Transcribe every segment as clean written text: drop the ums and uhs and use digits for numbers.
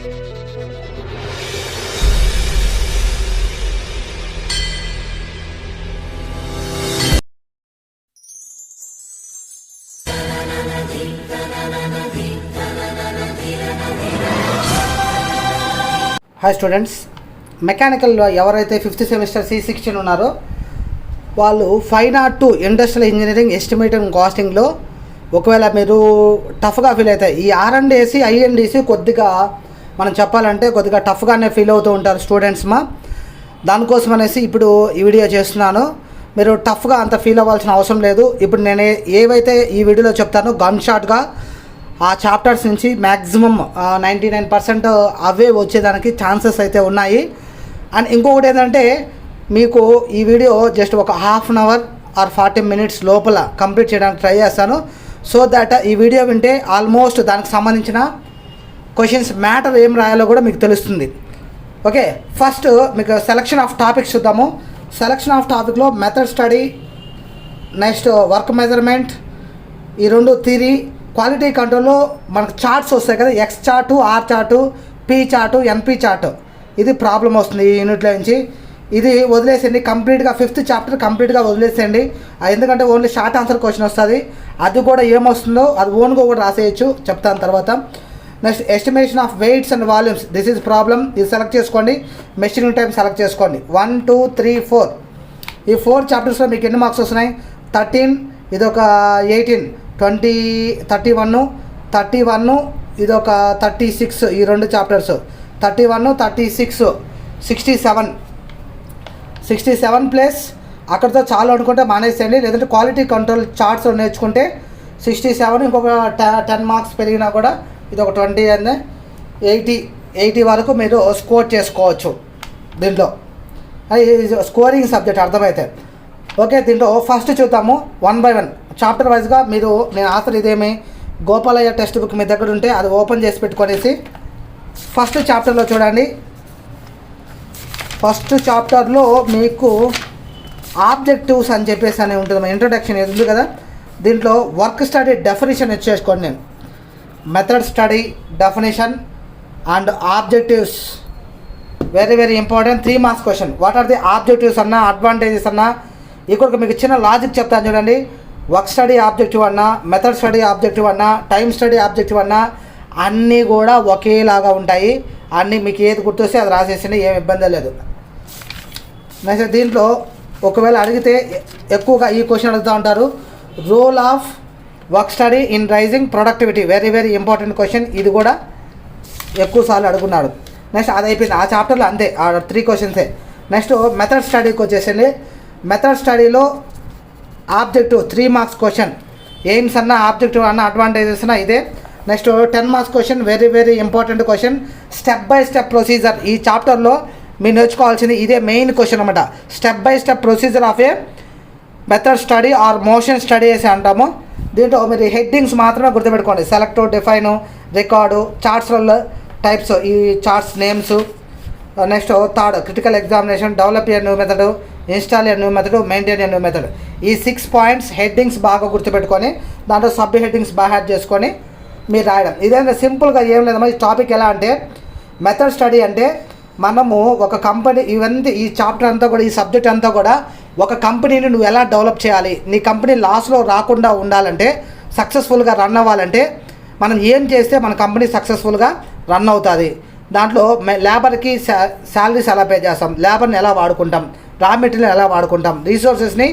Hi students, మెకానికల్లో ఎవరైతే 5th semester C16 ఉన్నారో వాళ్ళు 502 ఇండస్ట్రియల్ ఇంజనీరింగ్ ఎస్టిమేటింగ్ కాస్టింగ్లో ఒకవేళ మీరు టఫ్గా ఫీల్ అవుతాయి. ఈ R&AC INDC కొద్దిగా మనం చెప్పాలంటే కొద్దిగా టఫ్గానే ఫీల్ అవుతూ ఉంటారు స్టూడెంట్స్. దానికోసం అనేసి ఇప్పుడు ఈ వీడియో చేస్తున్నాను. మీరు టఫ్గా అంత ఫీల్ అవ్వాల్సిన అవసరం లేదు. ఇప్పుడు నేను ఏవైతే ఈ వీడియోలో చెప్తానో గన్ షాట్గా ఆ చాప్టర్స్ నుంచి మ్యాక్సిమం 99% అవే వచ్చేదానికి ఛాన్సెస్ అయితే ఉన్నాయి. అండ్ ఇంకొకటి ఏంటంటే మీకు ఈ వీడియో జస్ట్ ఒక ½ అవర్ ఆర్ 40 minutes లోపల కంప్లీట్ చేయడానికి ట్రై చేస్తాను. సో దట్ ఈ వీడియో వింటే ఆల్మోస్ట్ దానికి సంబంధించిన క్వశ్చన్స్ మ్యాటర్ ఏం రాయాలో కూడా మీకు తెలుస్తుంది. ఓకే, ఫస్ట్ మీకు సెలక్షన్ ఆఫ్ టాపిక్స్ చూద్దాము. సెలక్షన్ ఆఫ్ టాపిక్లో method study, next work measurement, ఈ రెండు థియరీ. క్వాలిటీ కంట్రోల్లో మనకు చార్ట్స్ వస్తాయి కదా, X chart, R chart, P chart, NP chart. ఇది ప్రాబ్లం వస్తుంది ఈ యూనిట్లో నుంచి. ఇది వదిలేసేయండి కంప్లీట్గా. 5th చాప్టర్ కంప్లీట్గా వదిలేసేయండి. ఎందుకంటే ఓన్లీ షార్ట్ ఆన్సర్ క్వశ్చన్ వస్తుంది. అది కూడా ఏమొస్తుందో అది ఓన్గా కూడా రాసేయచ్చు, చెప్తాను తర్వాత. Next estimation of weights and volumes, this is problem. ఇది సెలెక్ట్ చేసుకోండి. మెషినింగ్ టైం సెలెక్ట్ చేసుకోండి. 1, 2, 3, 4 ఈ 4 చాప్టర్స్లో మీకు ఎన్ని మార్క్స్ వస్తున్నాయి? 13, ఇదొక 18, 20, 31, ఇదొక 36. ఈ రెండు చాప్టర్స్ 31, 36, 67 ప్లస్ అక్కడితో చాలు అనుకుంటే మానేసేయండి. లేదంటే క్వాలిటీ కంట్రోల్ చార్ట్స్ నేర్చుకుంటే 67, ఇంకొక 10 మార్క్స్ పెరిగినా కూడా ఇది ఒక 20 and 80 వరకు మీరు స్కోర్ చేసుకోవచ్చు. దీంట్లో స్కోరింగ్ సబ్జెక్ట్ అర్థమైతే ఓకే. దీంట్లో ఫస్ట్ చూద్దాము 1 by 1 చాప్టర్ వైజ్గా. నేను ఆన్సర్ ఇదేమి గోపాలయ్య టెక్స్ట్ బుక్ మీ దగ్గర ఉంటే అది ఓపెన్ చేసి పెట్టుకొనేసి ఫస్ట్ చాప్టర్లో చూడండి. ఫస్ట్ చాప్టర్లో మీకు ఆబ్జెక్టివ్స్ అని చెప్పేసి అని ఉంటుంది, ఇంట్రొడక్షన్ ఉంది కదా. దీంట్లో వర్క్ స్టడీ డెఫినేషన్ ఇచ్చేసుకోండి. నేను method study definition and objectives very very important. 3 marks question. What are the objectives అన్నా, అడ్వాంటేజెస్ అన్నా, ఇక్కడ మీకు చిన్న లాజిక్ చెప్తాను చూడండి. వర్క్ స్టడీ ఆబ్జెక్టివ్ అన్నా, మెథడ్ స్టడీ ఆబ్జెక్టివ్ అన్నా, టైం స్టడీ ఆబ్జెక్టివ్ అన్నా అన్నీ కూడా ఒకేలాగా ఉంటాయి. అన్నీ మీకు ఏది గుర్తొస్తే అది రాసేసింది, ఏం ఇబ్బంది లేదు. నెక్స్ట్ దీంట్లో ఒకవేళ అడిగితే ఎక్కువగా ఈ క్వశ్చన్ అడుగుతూ ఉంటారు. Role of work study in raising productivity, very very important question. ఇది కూడా ఎక్కువసార్లు అడుగున్నాడు. నెక్స్ట్ అది అయిపోయింది. ఆ చాప్టర్లో అంతే, ఆ 3 questions. నెక్స్ట్ మెథడ్ స్టడీకి వచ్చేసండి. మెథడ్ స్టడీలో ఆబ్జెక్టివ్ 3 marks క్వశ్చన్. ఎయిమ్స్ అన్న, ఆబ్జెక్టివ్ అన్న, అడ్వాంటేజెస్ అన్న ఇదే. Next 10 marks question, very very important question. Step by step procedure, ఈ చాప్టర్లో మీరు నేర్చుకోవాల్సింది ఇదే మెయిన్ క్వశ్చన్ అనమాట. Step by step procedure of a method study or motion study వేసి అంటాము. దీంట్లో మీరు హెడ్డింగ్స్ మాత్రమే గుర్తుపెట్టుకోండి. సెలెక్ట్, డిఫైన్, రికార్డు, చార్ట్స్లలో టైప్స్, ఈ charts names. Next third critical examination, develop a new method, install A new method, maintain a new method. ఈ 6 points headings బాగా గుర్తుపెట్టుకొని దాంట్లో సబ్ హెడ్డింగ్స్ బాగా యాడ్ చేసుకొని మీరు రాయడం. ఇదేంటే సింపుల్గా ఏం లేదమ్మా. ఈ టాపిక్ ఎలా అంటే మెథడ్ స్టడీ అంటే మనము ఒక కంపెనీ, ఇవన్నీ ఈ చాప్టర్ అంతా కూడా, ఈ సబ్జెక్ట్ అంతా కూడా ఒక కంపెనీని నువ్వు ఎలా డెవలప్ చేయాలి, నీ కంపెనీ లాస్లో రాకుండా ఉండాలంటే, సక్సెస్ఫుల్గా రన్ అవ్వాలంటే మనం ఏం చేస్తే మన కంపెనీ సక్సెస్ఫుల్గా రన్ అవుతుంది. దాంట్లో లేబర్కి శాలరీస్ ఎలా పే చేస్తాం, లేబర్ని ఎలా వాడుకుంటాం, రా మెటీరియల్ ఎలా వాడుకుంటాం, రీసోర్సెస్ని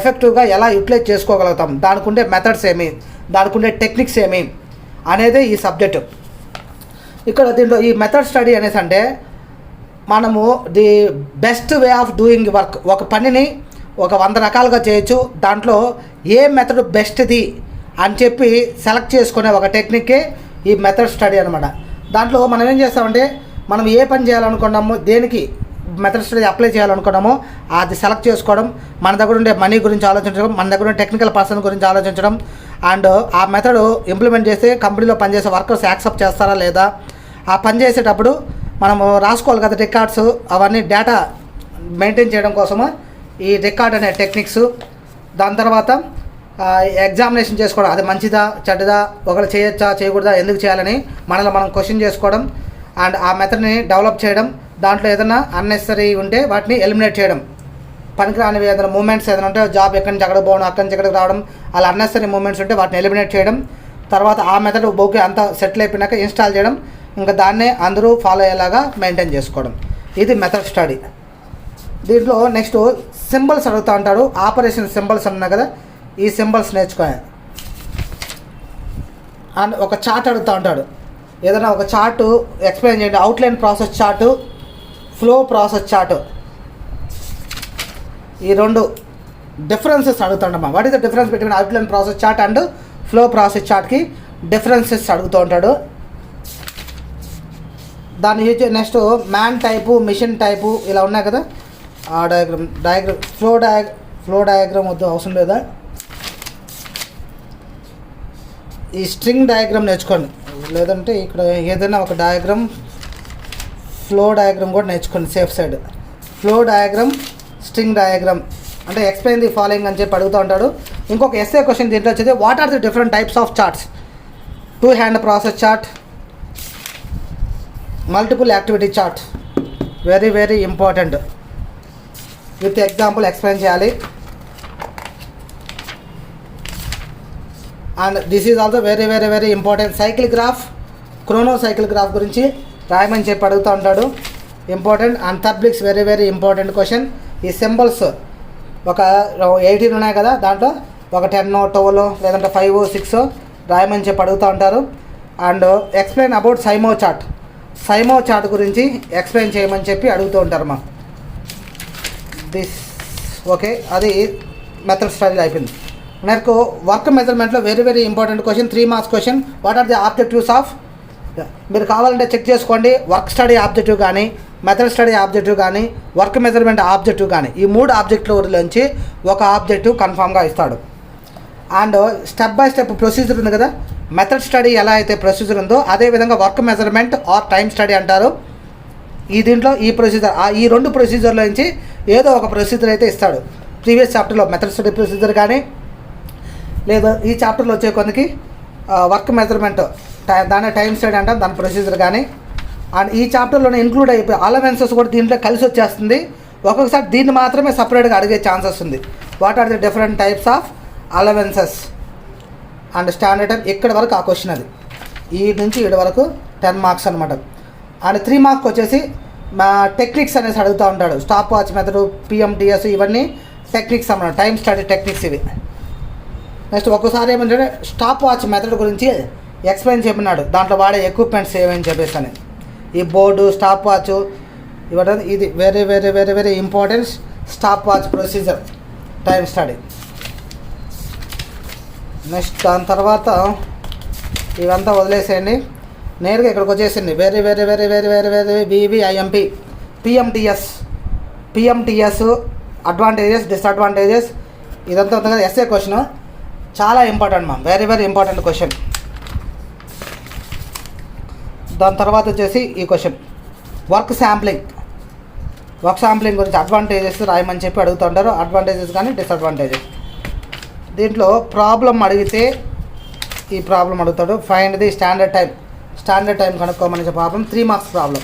ఎఫెక్టివ్గా ఎలా యూటిలైజ్ చేసుకోగలుగుతాం, దానికి ఉండే మెథడ్స్ ఏమి, దానికి ఉండే టెక్నిక్స్ ఏమి అనేది ఈ సబ్జెక్టు. ఇక్కడ దీంట్లో ఈ మెథడ్ స్టడీ అనేసి అంటే మనము the best way of doing work, ఒక పనిని ఒక 100 రకాలుగా చేయొచ్చు. దాంట్లో ఏ మెథడ్ బెస్ట్ది అని చెప్పి సెలెక్ట్ చేసుకునే ఒక టెక్నిక్కే ఈ మెథడ్ స్టడీ అనమాట. దాంట్లో మనం ఏం చేస్తామంటే మనం ఏ పని చేయాలనుకున్నామో, దేనికి మెథడ్ స్టడీ అప్లై చేయాలనుకున్నామో అది సెలెక్ట్ చేసుకోవడం, మన దగ్గర ఉండే మనీ గురించి ఆలోచించడం, మన దగ్గర ఉండే టెక్నికల్ పర్సన్ గురించి ఆలోచించడం, అండ్ ఆ మెథడ్ ఇంప్లిమెంట్ చేస్తే కంపెనీలో పనిచేసే వర్కర్స్ యాక్సెప్ట్ చేస్తారా లేదా, ఆ పని చేసేటప్పుడు మనము రాసుకోవాలి కదా రికార్డ్స్, అవన్నీ డేటా మెయింటైన్ చేయడం కోసము ఈ రికార్డ్ అనే టెక్నిక్స్. దాని తర్వాత ఎగ్జామినేషన్ చేసుకోవడం, అది మంచిదా చెడ్డదా, ఒకరు చేయొచ్చా చేయకూడదా, ఎందుకు చేయాలని మనల్ని మనం క్వశ్చన్ చేసుకోవడం. అండ్ ఆ మెథడ్ని డెవలప్ చేయడం, దాంట్లో ఏదైనా అన్నెసరీ ఉంటే వాటిని ఎలిమినేట్ చేయడం, పనికిరానివి ఏదైనా మూమెంట్స్ ఏదైనా ఉంటే జాబ్ ఎక్కడి నుంచి ఎక్కడికి పోవడం, అక్కడి నుంచి ఎక్కడికి రావడం, అలా అన్నెసరీ మూమెంట్స్ ఉంటే వాటిని ఎలిమినేట్ చేయడం. తర్వాత ఆ మెథడ్ ఓకే అంతా సెటిల్ అయిపోయినాక ఇన్స్టాల్ చేయడం, ఇంకా దాన్నే అందరూ ఫాలో అయ్యేలాగా మెయింటైన్ చేసుకోవడం. ఇది మెథడ్ స్టడీ. దీంట్లో నెక్స్ట్ సింబల్స్ అడుగుతూ ఉంటాడు. ఆపరేషన్ సింబల్స్ ఉన్నాయి కదా, ఈ సింబల్స్ నేర్చుకోవాలి. అండ్ ఒక చార్ట్ అడుగుతూ ఉంటాడు. ఏదైనా ఒక చార్టు ఎక్స్ప్లెయిన్ చేయండి. Outline process chart, flow process chart, ఈ రెండు డిఫరెన్సెస్ అడుగుతాడమ్మా. What is the difference between outline process chart and flow process చార్ట్కి డిఫరెన్సెస్ అడుగుతూ ఉంటాడు. దాన్ని use next man type, machine type ఇలా ఉన్నాయి కదా, ఆ డయాగ్రామ్ ఫ్లో డయాగ్రామ్ వద్దు, అవసరం లేదా. ఈ స్ట్రింగ్ డయాగ్రామ్ నేర్చుకోండి, లేదంటే ఇక్కడ ఏదైనా ఒక డయాగ్రామ్, ఫ్లో డయాగ్రామ్ కూడా నేర్చుకోండి safe side. Flow diagram, string diagram అంటే ఎక్స్ప్లెయిన్ ది ఫాలోయింగ్ అని చెప్పి అడుగుతూ ఉంటాడు. ఇంకొక ఎస్ఏ క్వశ్చన్ దీంట్లో వచ్చేది what are the different types of charts. 2 hand process chart, multiple activity chart, very very important. With example explain చేయాలి. And this is also very very very important. Cycle graph, chrono cycle graph గురించి రాయమని చెప్పి అడుగుతూ ఉంటాడు, important. And పబ్లిక్స్ very very important question. ఈ symbols ఒక 18 ఉన్నాయి కదా, దాంట్లో ఒక 10, 12 లేదంటే 5, 6 రాయమని చెప్పి అడుగుతూ ఉంటారు. And explain about simo chart, simo chart గురించి ఎక్స్ప్లెయిన్ చేయమని చెప్పి అడుగుతూ ఉంటారు మా. దిస్ ఓకే, అది మెథడ్ స్టడీ అయిపోయింది. నాకు వర్క్ మెజర్మెంట్లో very very important question, 3 marks question. What are the objectives of, మీరు కావాలంటే చెక్ చేసుకోండి. వర్క్ స్టడీ ఆబ్జెక్టివ్ కానీ, మెథడ్ స్టడీ ఆబ్జెక్టివ్ కానీ, వర్క్ మెజర్మెంట్ ఆబ్జెక్టివ్ కానీ, ఈ 3 ఆబ్జెక్టివ్లోంచి ఒక ఆబ్జెక్టివ్ కన్ఫామ్గా ఇస్తాడు. And step by step procedure ఉంది కదా, మెథడ్ స్టడీ ఎలా అయితే ప్రొసీజర్ ఉందో అదేవిధంగా work measurement or time study అంటారు. దీంట్లో ఈ ప్రొసీజర్, ఈ 2 ప్రొసీజర్లో నుంచి ఏదో ఒక ప్రొసీజర్ అయితే ఇస్తాడు. ప్రీవియస్ చాప్టర్లో మెథడ్ స్టడీ ప్రొసీజర్ కానీ, లేదా ఈ చాప్టర్లో వచ్చే కొనికి వర్క్ మెజర్మెంట్ దాని టైం స్టడీ అంటాం, దాని ప్రొసీజర్ కానీ. అండ్ ఈ చాప్టర్లోనే ఇంక్లూడ్ అయిపోయి అలవెన్సెస్ కూడా దీంట్లో కలిసి వచ్చేస్తుంది. ఒక్కొక్కసారి దీన్ని మాత్రమే సపరేట్గా అడిగే ఛాన్సెస్ ఉంది. What are the different types of allowances and standard time. ఇక్కడ వరకు ఆ క్వశ్చన్ అది, ఈ నుంచి ఈడ వరకు 10 మార్క్స్ అనమాట. అండ్ 3 మార్క్స్ వచ్చేసి మా టెక్నిక్స్ అనేసి అడుగుతూ ఉంటాడు. స్టాప్ వాచ్ మెథడ్, పిఎంటిఎస్, ఇవన్నీ టెక్నిక్స్ అన్నమాట, టైం స్టడీ టెక్నిక్స్ ఇవి. నెక్స్ట్ ఒక్కసారి ఏమంటే స్టాప్ వాచ్ మెథడ్ గురించి ఎక్స్ప్లెయిన్ చెప్పినాడు, దాంట్లో వాడే ఎక్విప్మెంట్స్ ఏమని చెప్పేసి అని. ఈ బోర్డు, స్టాప్ వాచ్ ఇవన్నీ, ఇది very very very very important. Stop watch procedure, time study. Next దాని తర్వాత ఇవంతా వదిలేసేయండి, నేరుగా ఇక్కడికి వచ్చేసింది. Very very very very very very VVIMP, PMTS advantages, disadvantages, ఇదంతా ఉంది కదా ఎస్ఏ క్వశ్చన్, చాలా important ma'am, very very important question. దాని తర్వాత వచ్చేసి ఈ question work sampling, work sampling గురించి అడ్వాంటేజెస్ రాయమని చెప్పి అడుగుతుంటారు, అడ్వాంటేజెస్ కానీ డిసడ్వాంటేజెస్. దీంట్లో ప్రాబ్లం అడిగితే ఈ ప్రాబ్లం అడుగుతాడు, find the standard time, standard time కనుక్కోమని ప్రాబ్లం, 3 మార్క్స్ ప్రాబ్లం.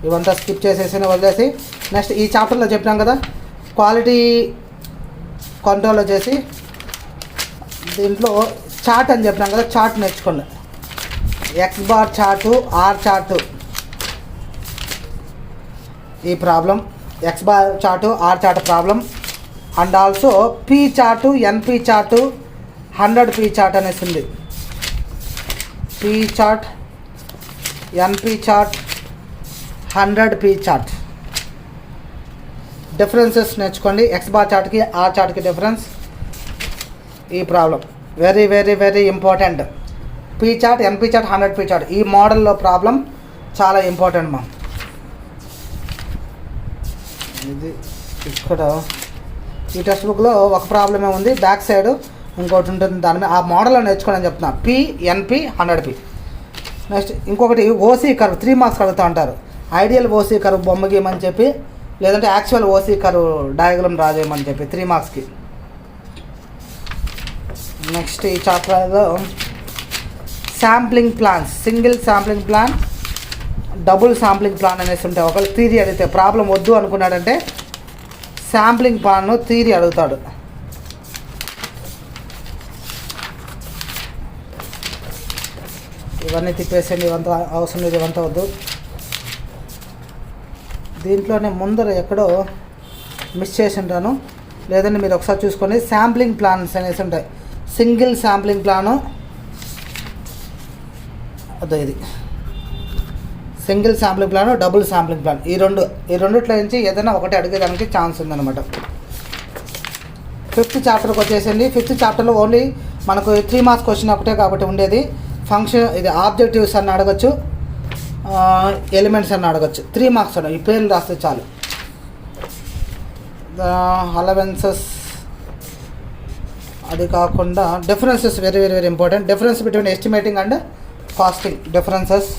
ఇవంతా స్కిప్ చేసేసి వదిలేసి నెక్స్ట్ ఈ చాప్టర్లో చెప్పినాం కదా క్వాలిటీ కంట్రోల్ వచ్చేసి దీంట్లో చార్ట్ అని చెప్పినాం కదా, చార్ట్ నేర్చుకోండి. X bar chart, R chart, ఈ problem X bar chart, R chart problem. And also P chart, NP chart, 100 P chart అనేసి ఉంది. P chart, NP chart, 100 P chart. Differences నేర్చుకోండి, ఎక్స్ బార్ చార్ట్కి ఆర్ చార్ట్కి డిఫరెన్స్. ఈ problem very very very important. P chart, NP chart, 100 P chart, ఈ మోడల్లో problem చాలా ఇంపార్టెంట్ మా. ఇది ఇక్కడ ఈ టెక్స్ట్ బుక్లో ఒక ప్రాబ్లమే ఉంది, బ్యాక్ సైడ్ ఇంకోటి ఉంటుంది, దాని మీద ఆ మోడల్లో నేర్చుకోండి అని చెప్తున్నా. P, NP, 100 P. నెక్స్ట్ ఇంకొకటి ఓసీ కర్వ్, 3 మార్క్స్ అడుగుతూ ఉంటారు. ఐడియల్ ఓసీ కర్వ్ బొమ్మ గీయమని చెప్పి, లేదంటే యాక్చువల్ ఓసీ కర్వ్ డయాగ్రామ్ రాజేయమని చెప్పి 3 మార్క్స్కి. నెక్స్ట్ ఈ చాప్టర్లో sampling plans, single sampling plan, double sampling plan అనేసి ఉంటాయి. ఒకవేళ థియరీ అడిగితే ప్రాబ్లం వద్దు అనుకున్నాడంటే శాంప్లింగ్ ప్లాన్ థియరీ అడుగుతాడు. ఇవన్నీ తిప్పేసండి, ఇవంతా అవసరం లేదు, ఇవంతా వద్దు. దీంట్లోనే ముందర ఎక్కడో మిస్ చేసి ఉంటాను, లేదంటే మీరు ఒకసారి చూసుకొని శాంప్లింగ్ ప్లాన్స్ అనేసి ఉంటాయి. సింగిల్ శాంప్లింగ్ ప్లాను, అదే ఇది single sampling plan, double sampling plan, ఈ రెండిట్లో నుంచి ఏదైనా ఒకటి అడిగేదానికి ఛాన్స్ ఉందన్నమాట. 5th చాప్టర్కి వచ్చేసింది. 5th చాప్టర్లో ఓన్లీ మనకు 3 మార్క్స్ క్వశ్చన్ ఒకటే కాబట్టి ఉండేది. ఫంక్షన్ ఇది ఆబ్జెక్టివ్స్ అని అడగచ్చు, ఎలిమెంట్స్ అని అడగచ్చు. 3 మార్క్స్ ఉన్నాయి, ఈ పేర్లు రాస్తే చాలు. అలవెన్సెస్, అది కాకుండా differences very very very important. Difference between estimating and costing, differences.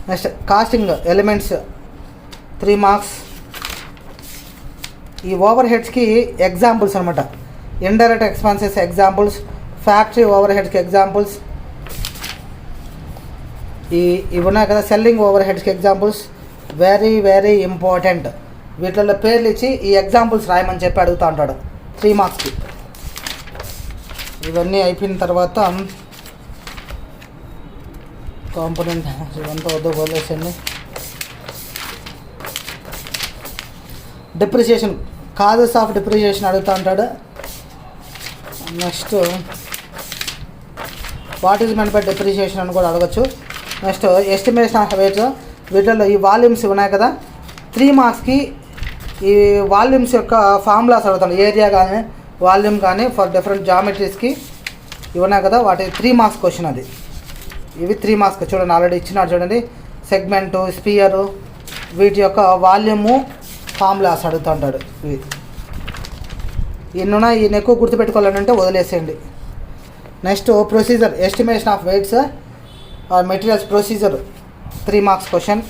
Next costing elements 3 marks. ఈ ఓవర్ హెడ్స్కి ఎగ్జాంపుల్స్ అనమాట. ఇండైరెక్ట్ ఎక్స్పెన్సెస్ ఎగ్జాంపుల్స్, ఫ్యాక్టరీ ఓవర్ హెడ్స్కి ఎగ్జాంపుల్స్, ఇవి ఉన్నాయి కదా సెల్లింగ్ ఓవర్ హెడ్స్కి ఎగ్జాంపుల్స్, వెరీ వెరీ ఇంపార్టెంట్. వీటిల్లో పేర్లు ఇచ్చి ఈ ఎగ్జాంపుల్స్ రాయమని చెప్పి అడుగుతూ ఉంటాడు 3 మార్క్స్కి. ఇవన్నీ అయిపోయిన తర్వాత కాంపోనెంట్ ఇవంతా వద్దు, వదిలేసండి. డిప్రిసియేషన్, కాజెస్ ఆఫ్ డిప్రిసియేషన్ అడుగుతూ ఉంటాడు. Next what is men by depreciation అని కూడా అడగచ్చు. నెక్స్ట్ ఎస్టిమేషన్ ఆఫ్ వెయిట్స్, వీటిల్లో ఈ వాల్యూమ్స్ ఉన్నాయి కదా 3 మార్క్స్కి ఈ వాల్యూమ్స్ యొక్క ఫార్ములాస్ అడుగుతాడు. ఏరియా కానీ వాల్యూమ్ కానీ ఫర్ డిఫరెంట్ జామెట్రీస్కి ఇవి ఉన్నాయి కదా, వాటి 3 మార్క్స్ క్వశ్చన్ అది. ఇవి 3 మార్క్స్ చూడండి, ఆల్రెడీ ఇచ్చినాడు చూడండి. సెగ్మెంటు, స్పియరు, వీటి యొక్క వాల్యూము ఫార్ములాస్ అడుగుతుంటాడు. ఇవి ఈయన ఈయన ఎక్కువ గుర్తుపెట్టుకోవాలంటే వదిలేసేయండి. Next procedure, estimation of weights or materials procedure 3 marks question.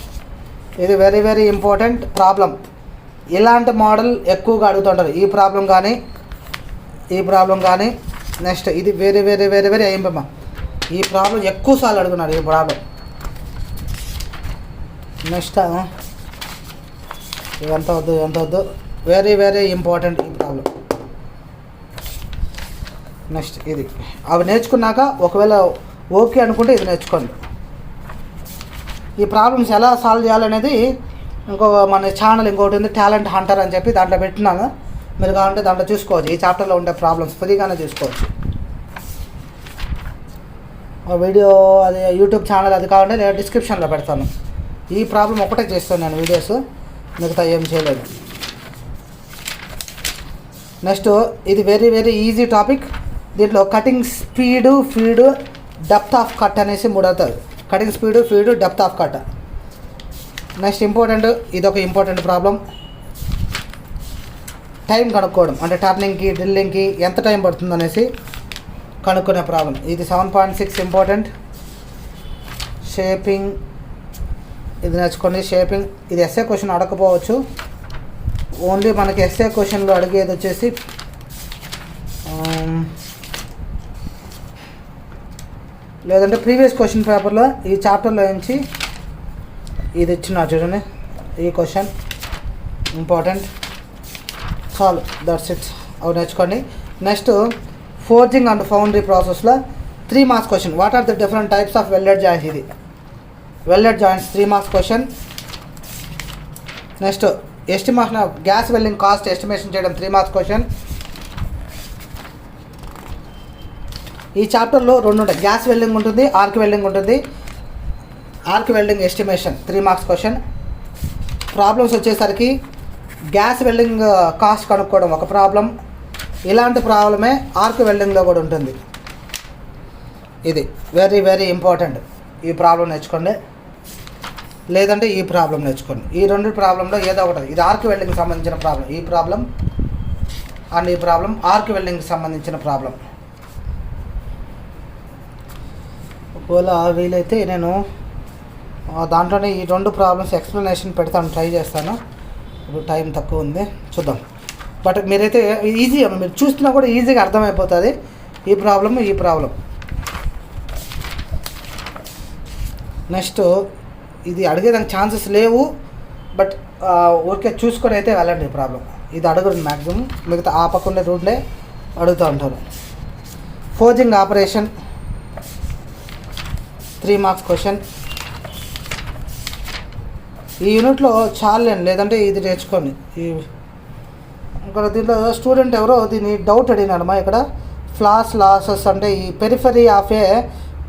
ఇది వెరీ వెరీ ఇంపార్టెంట్ ప్రాబ్లం. ఇలాంటి మోడల్ ఎక్కువగా అడుగుతుంటారు. ఈ ప్రాబ్లం కానీ నెక్స్ట్ ఇది వెరీ వెరీ వెరీ వెరీ అయ్యింపమ్మా. ఈ ప్రాబ్లం ఎక్కువసార్లు అడుగున్నాడు ఈ ప్రాబ్లం. నెక్స్ట్ ఇదంతా వద్దు, వెరీ వెరీ ఇంపార్టెంట్ ఈ ప్రాబ్లం. నెక్స్ట్ ఇది అవి నేర్చుకున్నాక ఒకవేళ ఓకే అనుకుంటే ఇది నేర్చుకోండి. ఈ ప్రాబ్లమ్స్ ఎలా సాల్వ్ చేయాలనేది మన ఛానల్ ఇంకోటి ఉంది, టాలెంట్ హంటర్ అని చెప్పి, దాంట్లో పెట్టినాను. మీరు కావాలంటే దాంట్లో చూసుకోవచ్చు. ఈ చాప్టర్లో ఉండే ప్రాబ్లమ్స్ ఫ్రీగానే చూసుకోవచ్చు. వీడియో అది యూట్యూబ్ ఛానల్ అది కావాలంటే నేను డిస్క్రిప్షన్లో పెడతాను. ఈ ప్రాబ్లం ఒకటే చేస్తాను నేను వీడియోస్, మిగతా ఏం చేయలేదు. నెక్స్ట్ ఇది వెరీ వెరీ ఈజీ టాపిక్. దీంట్లో cutting speed, feed, depth of cut అనేసి 3 అవుతుంది. Cutting speed, feed, depth of cut. Next important, ఇదొక ఇంపార్టెంట్ ప్రాబ్లం. టైం కనుక్కోవడం, అంటే టర్నింగ్కి డ్రిల్లింగ్కి ఎంత టైం పడుతుంది అనేసి కనుక్కునే ప్రాబ్లం. ఇది 7.6 ఇంపార్టెంట్. షేపింగ్, ఇది నేర్చుకోండి. షేపింగ్ ఇది ఎస్ఏ క్వశ్చన్ అడగకపోవచ్చు. ఓన్లీ మనకి ఎస్ఏ క్వశ్చన్లో అడిగేది వచ్చేసి లేదంటే ప్రీవియస్ క్వశ్చన్ పేపర్లో ఈ చాప్టర్లో నుంచి ఇది ఇచ్చిన చూడండి, ఈ క్వశ్చన్ ఇంపార్టెంట్. చాలు, దట్స్ ఇట్. అవి నేర్చుకోండి. నెక్స్ట్ ఫోర్జింగ్ అండ్ ఫౌండరీ ప్రాసెస్లో 3 marks question. What are the different types of welded joints? ఇది welded joints 3 marks question. Next estimation of gas welding cost estimation చేయడం 3 మార్క్స్ క్వశ్చన్. ఈ చాప్టర్లో 2 ఉంటాయి, gas welding ఉంటుంది, arc welding ఉంటుంది. Arc welding estimation 3 marks question. Problems వచ్చేసరికి gas welding cost కనుక్కోవడం ఒక ప్రాబ్లం. ఇలాంటి ప్రాబ్లమే ఆర్క్ వెల్డింగ్లో కూడా ఉంటుంది. ఇది వెరీ వెరీ ఇంపార్టెంట్. ఈ ప్రాబ్లం నేర్చుకోండి, లేదంటే ఈ ప్రాబ్లం నేర్చుకోండి. ఈ 2 ప్రాబ్లంలో ఏదో ఒకటి. ఇది ఆర్క్ వెల్డింగ్కి సంబంధించిన ప్రాబ్లం. ఈ ప్రాబ్లం అండ్ ఈ ప్రాబ్లం ఆర్క్ వెల్డింగ్కి సంబంధించిన ప్రాబ్లం. ఒకవేళ వీలైతే నేను దాంట్లోనే ఈ 2 ప్రాబ్లమ్స్ ఎక్స్ప్లెనేషన్ పెడతాను, ట్రై చేస్తాను. ఇప్పుడు టైం తక్కువ ఉంది, చూద్దాం. బట్ మీరైతే ఈజీ, మీరు చూస్తున్నా కూడా ఈజీగా అర్థమైపోతుంది ఈ ప్రాబ్లం. నెక్స్ట్ ఇది అడిగేదానికి ఛాన్సెస్ లేవు, బట్ ఊరికే చూసుకొని అయితే వెళ్ళండి. ప్రాబ్లం ఇది అడగరు మ్యాక్సిమం, మిగతా ఆ పక్కనే రూట్లే అడుగుతూ ఉంటారు. Forging operation 3 marks question. ఈ యూనిట్లో చాలండి, లేదంటే ఇది నేర్చుకోండి. ఇక్కడ దీంట్లో స్టూడెంట్ ఎవరో దీన్ని డౌట్ అడిగినాడమ్మా. ఇక్కడ ఫ్లాస్ లాసెస్ అంటే ఈ periphery of a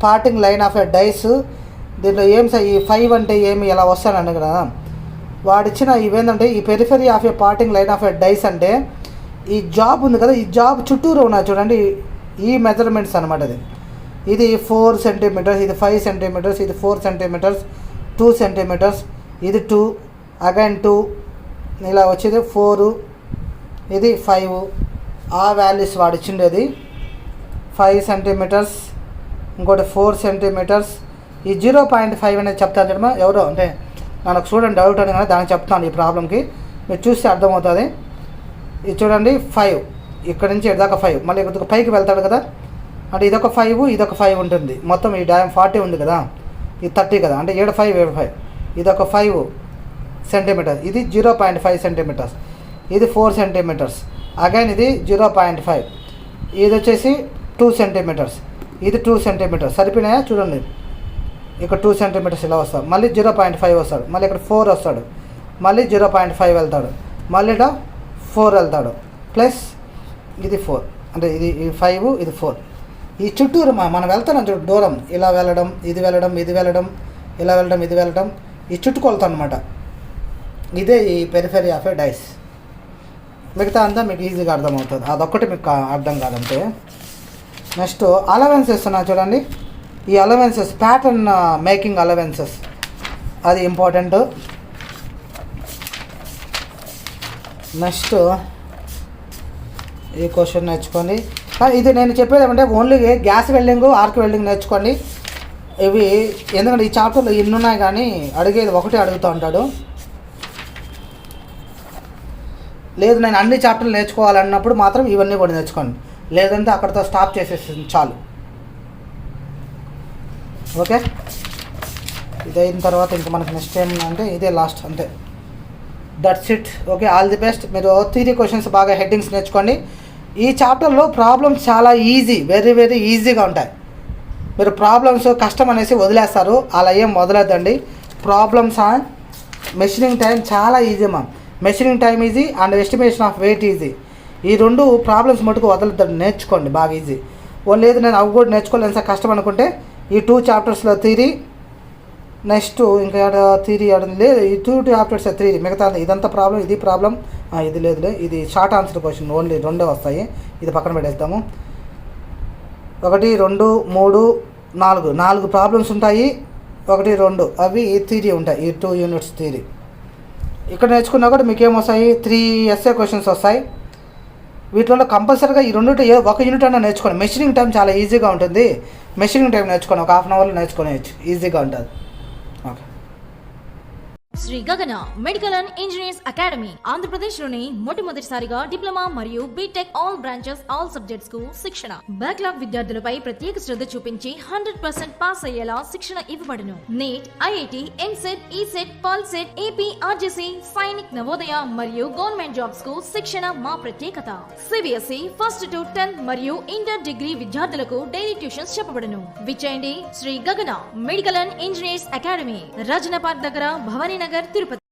parting line of a dies, దీంట్లో ఏం ఈ 5 అంటే ఏమి ఎలా వస్తానండి ఇక్కడ వాడిచ్చిన ఇవేంటంటే ఈ periphery of a parting line of a dies అంటే ఈ జాబ్ ఉంది కదా, ఈ జాబ్ చుట్టూరు ఉన్నాయి చూడండి, ఈ మెజర్మెంట్స్ అనమాట. ఇది 4 సెంటీమీటర్స్, ఇది 5 సెంటీమీటర్స్, ఇది 4 సెంటీమీటర్స్, 2 సెంటీమీటర్స్, ఇది 2, అగైన్ 2, ఇలా వచ్చేది 4, ఇది 5. ఆ వాల్యూస్ వాడిచ్చిండేది 5 సెంటీమీటర్స్, ఇంకోటి 4 సెంటీమీటర్స్. ఈ 0.5 అనేది చెప్తాను చూడమా, ఎవరో అంటే నాకు స్టూడెంట్ డౌట్ అని కానీ దానికి చెప్తాను. ఈ ప్రాబ్లంకి మీరు చూస్తే అర్థమవుతుంది. ఇది చూడండి 5, ఇక్కడ నుంచి ఇదాకా 5, మళ్ళీ ఇక్కడ పైకి వెళ్తాడు కదా, అంటే ఇదొక 5, ఇదొక 5 ఉంటుంది. మొత్తం ఈ డయామ్ 40 ఉంది కదా, ఇది 30 కదా, అంటే 7 5 ఇదొక 5 సెంటీమీటర్స్, ఇది 0.5 సెంటీమీటర్స్, ఇది 4 సెంటీమీటర్స్, అగైన్ ఇది 0.5, ఇది వచ్చేసి 2 సెంటీమీటర్స్, ఇది 2 సెంటీమీటర్స్. సరిపోయినాయా చూడండి, ఇక్కడ 2 సెంటీమీటర్స్ ఇలా వస్తాడు, మళ్ళీ 0.5 వస్తాడు, మళ్ళీ ఇక్కడ 4 వస్తాడు, మళ్ళీ 0.5 వెళ్తాడు, మళ్ళీ ఇక్కడ 4 వెళ్తాడు, ప్లస్ ఇది 4, అంటే ఇది 5, ఇది 4. ఈ చుట్టూరు మనం వెళ్తున్నాం చూడు దూరం, ఇలా వెళ్ళడం, ఇది వెళ్ళడం, ఇది వెళ్ళడం, ఇలా వెళ్ళడం, ఇది వెళ్ళడం, ఈ చుట్టుకొలత అనమాట. ఇదే ఈ పెరిఫెరీ ఆఫ్ ఏ డైస్. మిగతా అంతా మీకు ఈజీగా అర్థమవుతుంది, అదొక్కటి మీకు అర్థం కాదంటే. నెక్స్ట్ అలవెన్సెస్ ఉన్నాయి చూడండి, ఈ అలవెన్సెస్ ప్యాటర్న్ మేకింగ్ అలవెన్సెస్ అది ఇంపార్టెంట్. నెక్స్ట్ ఈ క్వశ్చన్ నేర్చుకోండి. ఇది నేను చెప్పేది ఏమంటే only gas welding, arc welding నేర్చుకోండి. ఇవి ఎందుకంటే ఈ చాప్టర్లో ఇన్ని ఉన్నాయి, కానీ అడిగేది ఒకటే అడుగుతూ ఉంటాడు. లేదు నేను అన్ని చాప్టర్లు నేర్చుకోవాలన్నప్పుడు మాత్రం ఇవన్నీ కూడా నేర్చుకోండి, లేదంటే అక్కడితో స్టాప్ చేసేసింది చాలు. ఓకే, ఇది అయిన తర్వాత ఇంకా మనకి నెక్స్ట్ ఏమంటే ఇదే లాస్ట్, అంతే, that's it. Okay, all the best. మీరు థియరీ క్వశ్చన్స్ బాగా హెడ్డింగ్స్ నేర్చుకోండి. ఈ చాప్టర్లో ప్రాబ్లమ్స్ చాలా ఈజీ, వెరీ వెరీ ఈజీగా ఉంటాయి. మీరు ప్రాబ్లమ్స్ కష్టం అనేసి వదిలేస్తారు, అలా ఏం వదలొద్దండి. ప్రాబ్లమ్స్ అండ్ మెషరింగ్ టైం చాలా easy ma'am. Measuring time easy and estimation of weight easy. ఈ 2 ప్రాబ్లమ్స్ మటుకు వదలొద్దండి, నేర్చుకోండి బాగా ఈజీ. లేదు నేను అవి కూడా నేర్చుకోలేను సార్ కష్టం అనుకుంటే ఈ 2 చాప్టర్స్లో థియరీ, నెక్స్ట్ ఇంకా థియరీ లేదు, ఈ 2 చాప్టర్స్ థియరీ, మిగతా ఇదంతా ప్రాబ్లం, ఇది ప్రాబ్లం, ఇది లేదులే, ఇది షార్ట్ ఆన్సర్ క్వశ్చన్, ఓన్లీ 2 వస్తాయి, ఇది పక్కన పెట్టేస్తాము. 1 2 3 4 ప్రాబ్లమ్స్ ఉంటాయి, 1 2 అవి థియరీ ఉంటాయి, ఈ 2 యూనిట్స్ థియరీ. ఇక్కడ నేర్చుకున్నా కూడా మీకు ఏమొస్తాయి, 3 ఎస్ఏ క్వశ్చన్స్ వస్తాయి. వీటిలో కంపల్సరీగా ఈ 2 ఒక యూనిట్ అన్నా నేర్చుకోండి. మెషరింగ్ టైం చాలా ఈజీగా ఉంటుంది, మెషరింగ్ టైం నేర్చుకోండి, ఒక ½ అవర్లో నేర్చుకోవచ్చు, ఈజీగా ఉంటుంది. Okay, Shri Gagana medical and engineers academy Andhra Pradesh లోని మొట్టమొదటిసారిగా డిప్లొమా మరియు B Tech all branches all subjects కు శిక్షణ. బ్యాక్లాగ్ విద్యార్థులపై ప్రత్యేక శ్రద్ధ చూపించి 100% పాస్ అయ్యేలా శిక్షణ ఇవ్వబడును. నీట్, ఐఐటి, ఎంసెట్, ఈసెట్, పల్సెట్, ఏపీ, ఆర్జేసీ, సైనిక్, నవోదయ మరియు గవర్నమెంట్ జాబ్స్ కు శిక్షణ మా ప్రత్యేకత. సిబిఎస్ఈ 1st to 10th మరియు ఇంటర్ డిగ్రీ విద్యార్థులకు డైలీ ట్యూషన్స్ చెప్పబడును. విచ్చేయండి Shri Gagana medical and engineers academy, Rajana park దగ్గర, భవానీ నగర్, తిరుపతి.